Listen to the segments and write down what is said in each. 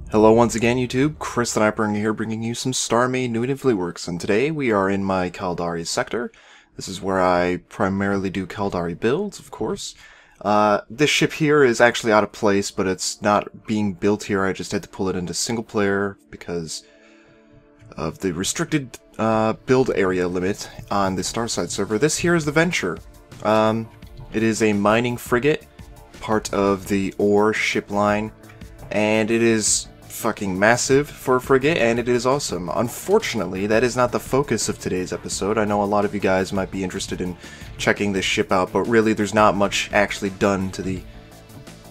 Hello once again, YouTube. Chris the Nightbringer here, bringing you some StarMade new in Fleetworks, and today we are in my Caldari sector. This is where I primarily do Caldari builds, of course. This ship here is actually out of place, but it's not being built here. I just had to pull it into single player because of the restricted build area limit on the Starside server. This here is the Venture. It is a mining frigate, part of the ore ship line, and it is fucking massive for a frigate, and it is awesome. Unfortunately, that is not the focus of today's episode. I know a lot of you guys might be interested in checking this ship out, but really there's not much actually done to the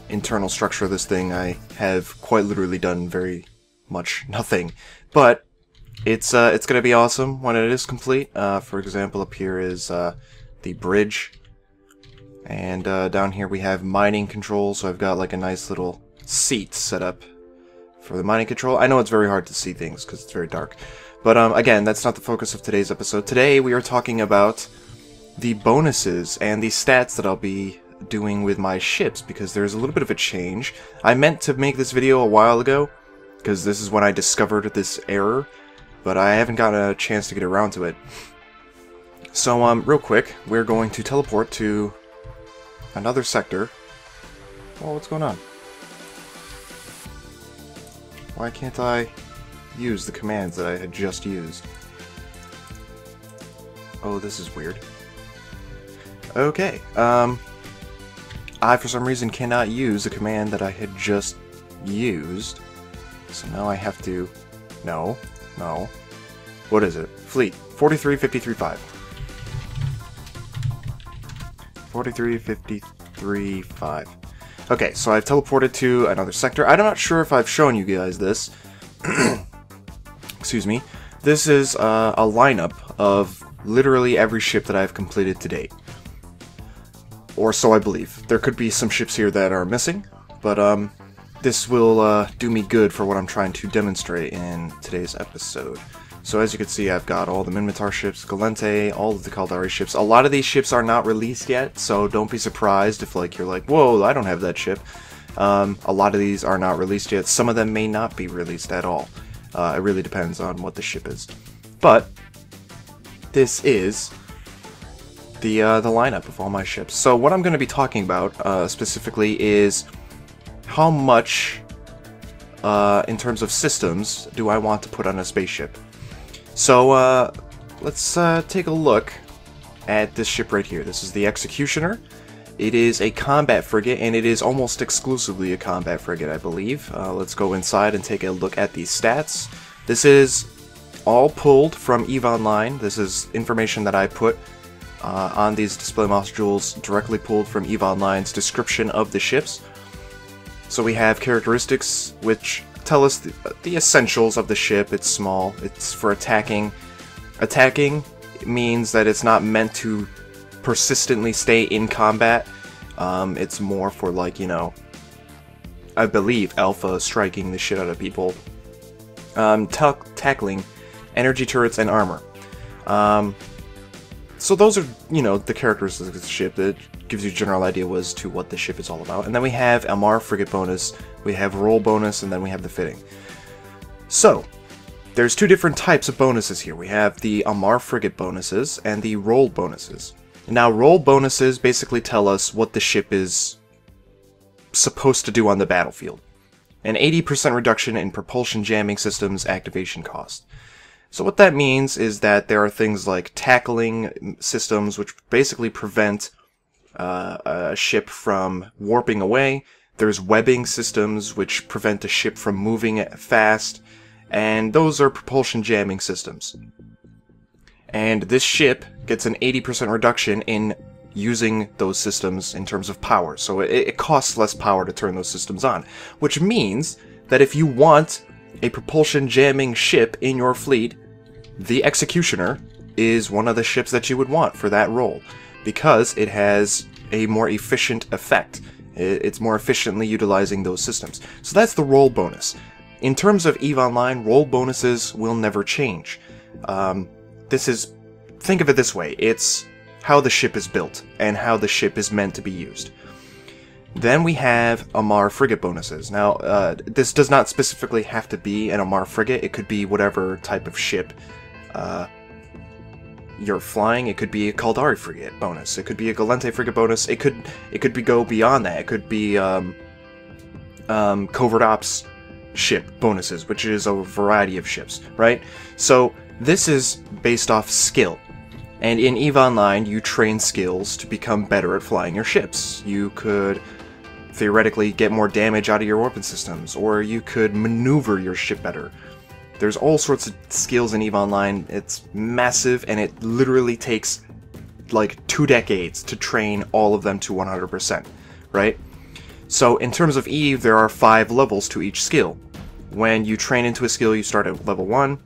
internal structure of this thing. I have quite literally done very much nothing. But it's gonna be awesome when it is complete. For example, up here is the bridge, and down here we have mining control, so I've got like a nice little seat set up for the mining control. I know it's very hard to see things because it's very dark, but again, that's not the focus of today's episode. Today we are talking about the bonuses and the stats that I'll be doing with my ships, because there's a little bit of a change. I meant to make this video a while ago because this is when I discovered this error, but I haven't gotten a chance to get around to it. So real quick, we're going to teleport to another sector. Oh, what's going on? Why can't I use the commands that I had just used? Oh, this is weird. Okay, I for some reason cannot use a command that I had just used. So now I have to... No. What is it? Fleet. 43.53.5. 43.53.5. Okay, so I've teleported to another sector. I'm not sure if I've shown you guys this. Excuse me. This is a lineup of literally every ship that I've completed to date. Or so I believe. There could be some ships here that are missing, but this will do me good for what I'm trying to demonstrate in today's episode. So as you can see, I've got all the Minmatar ships, Galente, all of the Caldari ships. A lot of these ships are not released yet, so don't be surprised if you're like, whoa, I don't have that ship. A lot of these are not released yet. Some of them may not be released at all. It really depends on what the ship is. But this is the lineup of all my ships. So what I'm going to be talking about specifically is how much, in terms of systems, do I want to put on a spaceship. So, let's take a look at this ship right here. This is the Executioner. It is a combat frigate, and it is almost exclusively a combat frigate, I believe. Let's go inside and take a look at these stats. This is all pulled from EVE Online. This is information that I put on these display modules, directly pulled from EVE Online's description of the ships. So we have characteristics, which tell us the essentials of the ship. It's small. It's for attacking. Attacking means that it's not meant to persistently stay in combat. It's more for, like, you know, I believe alpha striking the shit out of people. Tackling, energy turrets, and armor. So those are, you know, the characteristics of the ship. That gives you a general idea as to what the ship is all about. And then we have MR frigate bonus, we have roll bonus, and then we have the fitting. So, there's two different types of bonuses here. We have the MR frigate bonuses and the roll bonuses. Now, roll bonuses basically tell us what the ship is supposed to do on the battlefield. An 80% reduction in propulsion jamming systems activation cost. So what that means is that there are things like tackling systems, which basically prevent a ship from warping away. There's webbing systems, which prevent a ship from moving fast. And those are propulsion jamming systems. And this ship gets an 80% reduction in using those systems in terms of power. So it costs less power to turn those systems on. Which means that if you want a propulsion jamming ship in your fleet, the Executioner is one of the ships that you would want for that role, because it has a more efficient effect. It's more efficiently utilizing those systems. So that's the roll bonus. In terms of EVE Online, roll bonuses will never change. Think of it this way, it's how the ship is built and how the ship is meant to be used. Then we have Amarr frigate bonuses. Now, this does not specifically have to be an Amarr frigate. It could be whatever type of ship you're flying. It could be a Caldari frigate bonus. It could be a Galente frigate bonus. It could go beyond that. It could be covert ops ship bonuses, which is a variety of ships, right? So this is based off skill. And in EVE Online, you train skills to become better at flying your ships. You could theoretically get more damage out of your weapon systems, or you could maneuver your ship better. There's all sorts of skills in EVE Online. It's massive, and it literally takes like 2 decades to train all of them to 100%, right? So in terms of EVE, there are 5 levels to each skill. When you train into a skill, you start at level 1.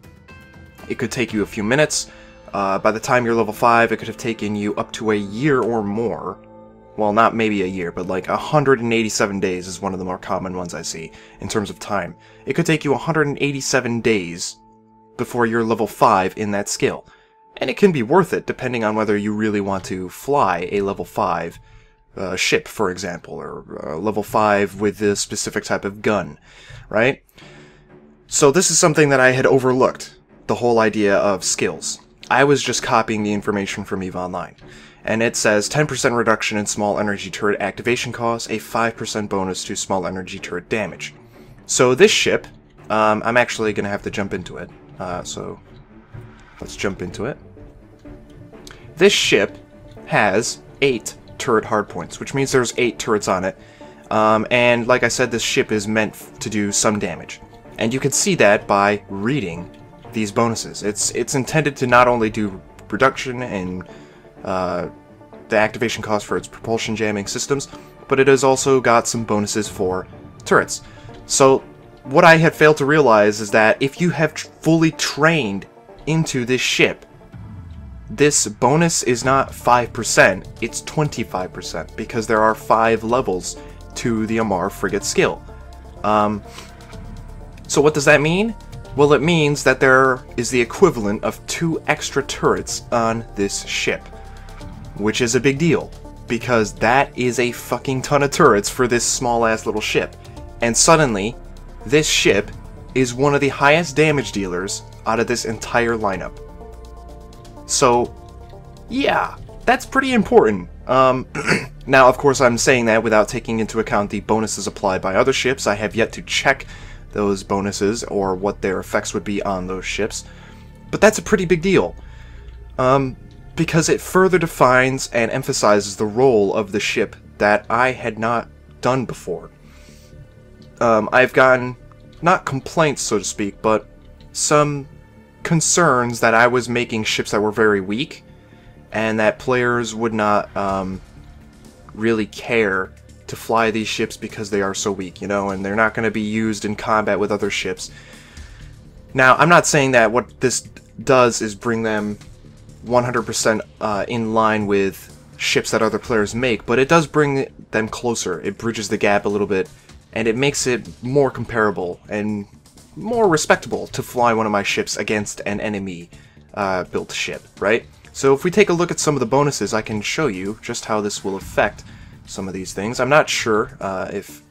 It could take you a few minutes. By the time you're level 5, it could have taken you up to a year or more. Well, not maybe a year, but like 187 days is one of the more common ones I see in terms of time. It could take you 187 days before you're level 5 in that skill. And it can be worth it, depending on whether you really want to fly a level 5 ship, for example, or level 5 with a specific type of gun, right? So this is something that I had overlooked, the whole idea of skills. I was just copying the information from EVE Online. And it says 10% reduction in small energy turret activation costs, a 5% bonus to small energy turret damage. So this ship, I'm actually going to have to jump into it. So let's jump into it. This ship has 8 turret hardpoints, which means there's 8 turrets on it. And like I said, this ship is meant to do some damage. And you can see that by reading these bonuses. It's intended to not only do reduction in the activation cost for its propulsion jamming systems, but it has also got some bonuses for turrets. So what I had failed to realize is that if you have fully trained into this ship, this bonus is not 5%, it's 25%, because there are 5 levels to the Amarr frigate skill. So what does that mean? Well, it means that there is the equivalent of 2 extra turrets on this ship. Which is a big deal, because that is a fucking ton of turrets for this small-ass little ship. And suddenly, this ship is one of the highest damage dealers out of this entire lineup. So, yeah, that's pretty important. Now, of course, I'm saying that without taking into account the bonuses applied by other ships. I have yet to check those bonuses or what their effects would be on those ships. But that's a pretty big deal. Because it further defines and emphasizes the role of the ship that I had not done before. I've gotten, not complaints so to speak, but some concerns that I was making ships that were very weak, and that players would not really care to fly these ships because they are so weak, you know, and they're not going to be used in combat with other ships. Now, I'm not saying that what this does is bring them 100% in line with ships that other players make, but it does bring them closer. It bridges the gap a little bit, and it makes it more comparable and more respectable to fly one of my ships against an enemy built ship, right? So if we take a look at some of the bonuses, I can show you just how this will affect some of these things. I'm not sure if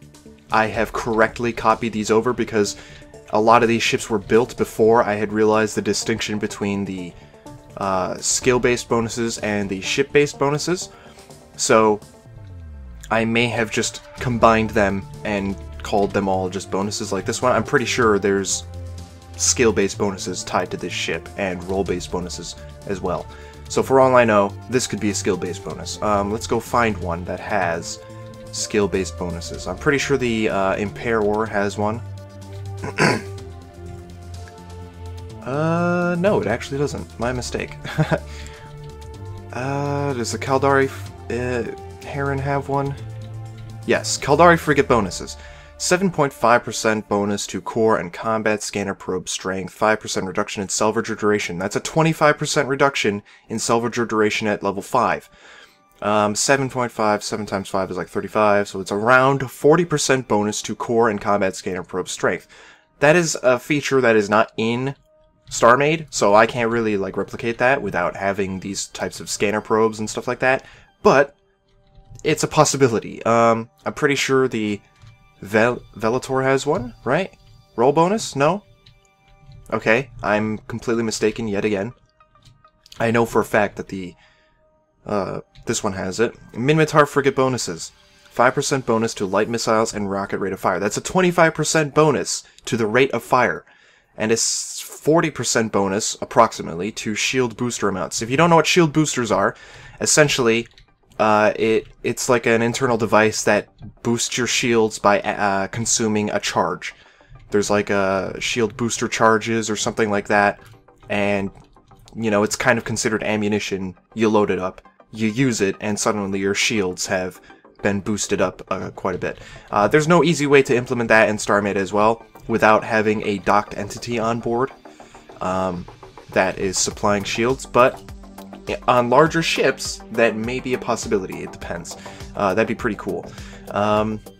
I have correctly copied these over, because a lot of these ships were built before I had realized the distinction between the skill-based bonuses and the ship-based bonuses, so I may have just combined them and called them all just bonuses like this one. I'm pretty sure there's skill-based bonuses tied to this ship and role-based bonuses as well. So for all I know, this could be a skill-based bonus. Let's go find one that has skill-based bonuses. I'm pretty sure the Impair has one. No, it actually doesn't. My mistake. Does the Caldari Heron have one? Yes, Caldari frigate bonuses. 7.5% bonus to core and combat scanner probe strength, 5% reduction in salvager duration. That's a 25% reduction in salvager duration at level 5. 7.5, 7 times 5 is like 35, so it's around 40% bonus to core and combat scanner probe strength. That is a feature that is not in StarMade, so I can't really like replicate that without having these types of scanner probes and stuff like that, but it's a possibility. I'm pretty sure the Velator has one, right? Roll bonus? No? Okay, I'm completely mistaken yet again. I know for a fact that the this one has it. Minotaur frigate bonuses. 5% bonus to light missiles and rocket rate of fire. That's a 25% bonus to the rate of fire. And it's 40% bonus, approximately, to shield booster amounts. If you don't know what shield boosters are, essentially, it's like an internal device that boosts your shields by consuming a charge. There's like a shield booster charges or something like that, and, you know, it's kind of considered ammunition. You load it up, you use it, and suddenly your shields have been boosted up quite a bit. There's no easy way to implement that in StarMade as well without having a docked entity on board that is supplying shields, but on larger ships that may be a possibility. It depends. That'd be pretty cool.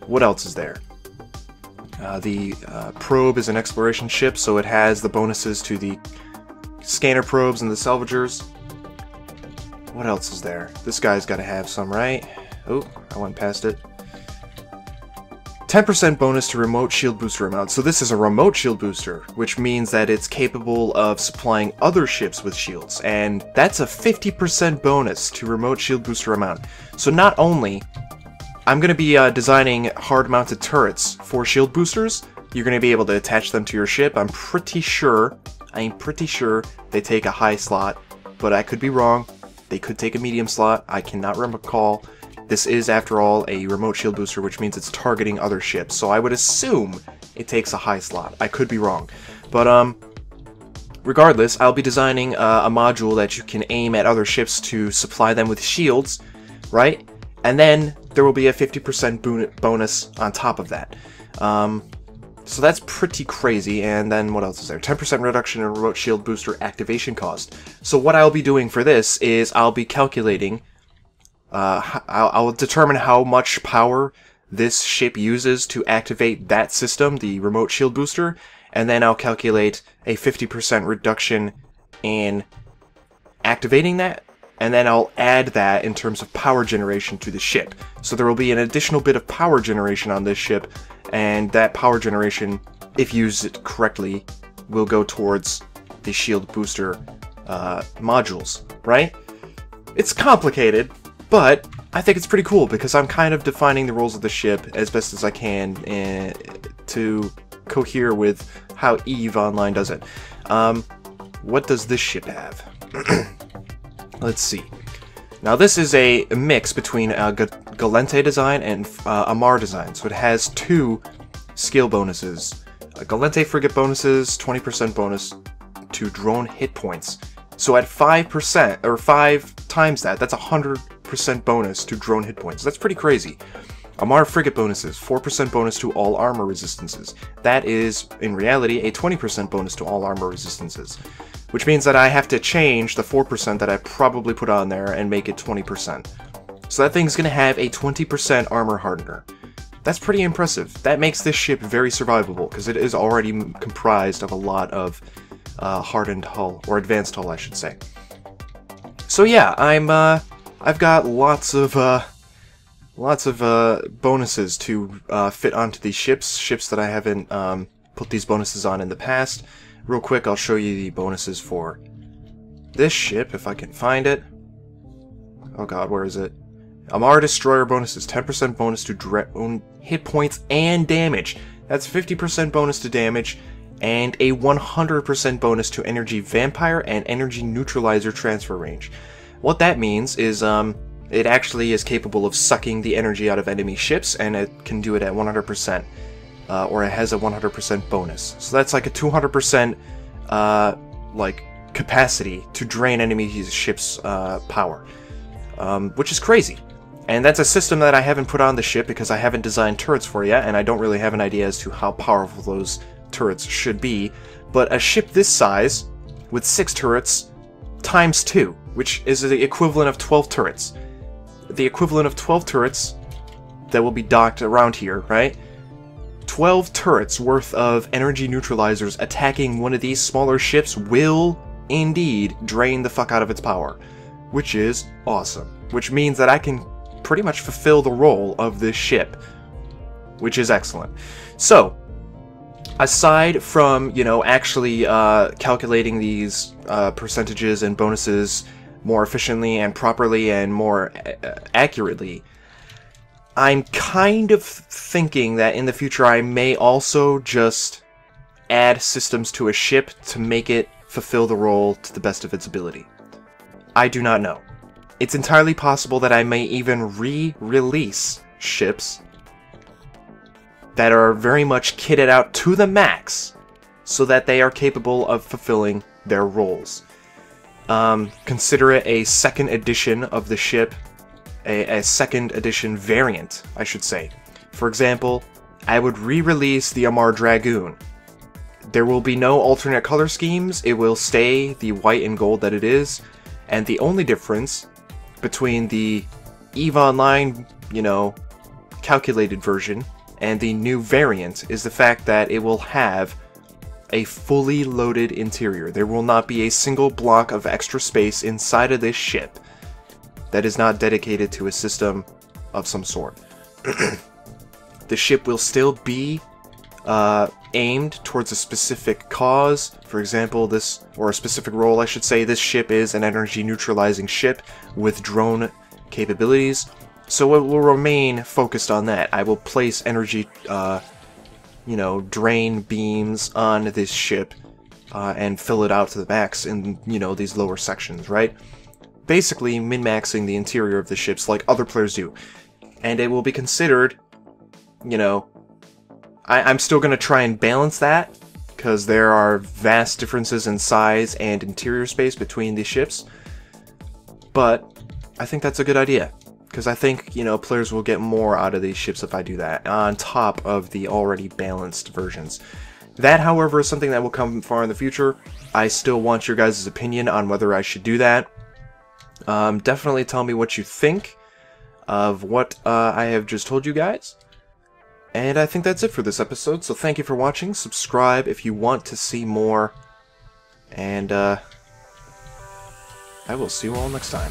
What else is there? The probe is an exploration ship, so it has the bonuses to the scanner probes and the salvagers. What else is there? This guy's got to have some, right? Oh, I went past it. 10% bonus to remote shield booster amount. So this is a remote shield booster, which means that it's capable of supplying other ships with shields, and that's a 50% bonus to remote shield booster amount. So not only I'm going to be designing hard-mounted turrets for shield boosters, you're going to be able to attach them to your ship. I'm pretty sure they take a high slot, but I could be wrong. They could take a medium slot. I cannot recall. This is, after all, a remote shield booster, which means it's targeting other ships. So I would assume it takes a high slot. I could be wrong. But, regardless, I'll be designing a module that you can aim at other ships to supply them with shields, right? And then there will be a 50% bonus on top of that. So that's pretty crazy. And then what else is there? 10% reduction in remote shield booster activation cost. So what I'll be doing for this is I'll be calculating... I'll determine how much power this ship uses to activate that system, the remote shield booster, and then I'll calculate a 50% reduction in activating that, and then I'll add that in terms of power generation to the ship. So there will be an additional bit of power generation on this ship, and that power generation, if used correctly, will go towards the shield booster modules, right? It's complicated, but I think it's pretty cool because I'm kind of defining the roles of the ship as best as I can to cohere with how EVE Online does it. What does this ship have? Let's see. Now this is a mix between a Galente design and Amar design, so it has two skill bonuses. Galente frigate bonuses, 20% bonus to drone hit points. So at 5%, or 5 times that, that's 100% bonus to drone hit points. That's pretty crazy. Amar frigate bonuses, 4% bonus to all armor resistances. That is, in reality, a 20% bonus to all armor resistances. Which means that I have to change the 4% that I probably put on there and make it 20%. So that thing's going to have a 20% armor hardener. That's pretty impressive. That makes this ship very survivable, because it is already comprised of a lot of hardened hull, or advanced hull, I should say. So yeah, I've got lots of bonuses to fit onto these ships that I haven't put these bonuses on in the past. Real quick, I'll show you the bonuses for this ship, if I can find it. Oh god, where is it? Amar Destroyer bonuses, 10% bonus to drone hit points and damage. That's 50% bonus to damage, and a 100% bonus to energy vampire and energy neutralizer transfer range. What that means is it actually is capable of sucking the energy out of enemy ships, and it can do it at 100%, or it has a 100% bonus. So that's like a 200% like capacity to drain enemy ships' power, which is crazy. And that's a system that I haven't put on the ship because I haven't designed turrets for yet, and I don't really have an idea as to how powerful those turrets should be. But a ship this size, with 6 turrets, times 2, which is the equivalent of 12 turrets. The equivalent of 12 turrets that will be docked around here, right? 12 turrets worth of energy neutralizers attacking one of these smaller ships will indeed drain the fuck out of its power, which is awesome. Which means that I can pretty much fulfill the role of this ship, which is excellent. So, aside from, you know, actually calculating these percentages and bonuses more efficiently and properly and more accurately, I'm kind of thinking that in the future I may also just add systems to a ship to make it fulfill the role to the best of its ability. I do not know. It's entirely possible that I may even re-release ships that are very much kitted out to the max so that they are capable of fulfilling their roles. Consider it a second edition of the ship, a second edition variant, I should say. For example, I would re-release the Amar Dragoon. There will be no alternate color schemes, it will stay the white and gold that it is, and the only difference between the EVE Online, you know, calculated version and the new variant is the fact that it will have a fully loaded interior. There will not be a single block of extra space inside of this ship that is not dedicated to a system of some sort. The ship will still be aimed towards a specific cause. For example, or a specific role, I should say. This ship is an energy neutralizing ship with drone capabilities, so it will remain focused on that. I will place energy, you know, drain beams on this ship and fill it out to the max in, you know, these lower sections, right? Basically min-maxing the interior of the ships like other players do. And it will be considered, you know, I'm still going to try and balance that, because there are vast differences in size and interior space between these ships. But I think that's a good idea, because I think, you know, players will get more out of these ships if I do that, on top of the already balanced versions. That, however, is something that will come far in the future. I still want your guys' opinion on whether I should do that. Definitely tell me what you think of what I have just told you guys. And I think that's it for this episode, so thank you for watching. Subscribe if you want to see more. And I will see you all next time.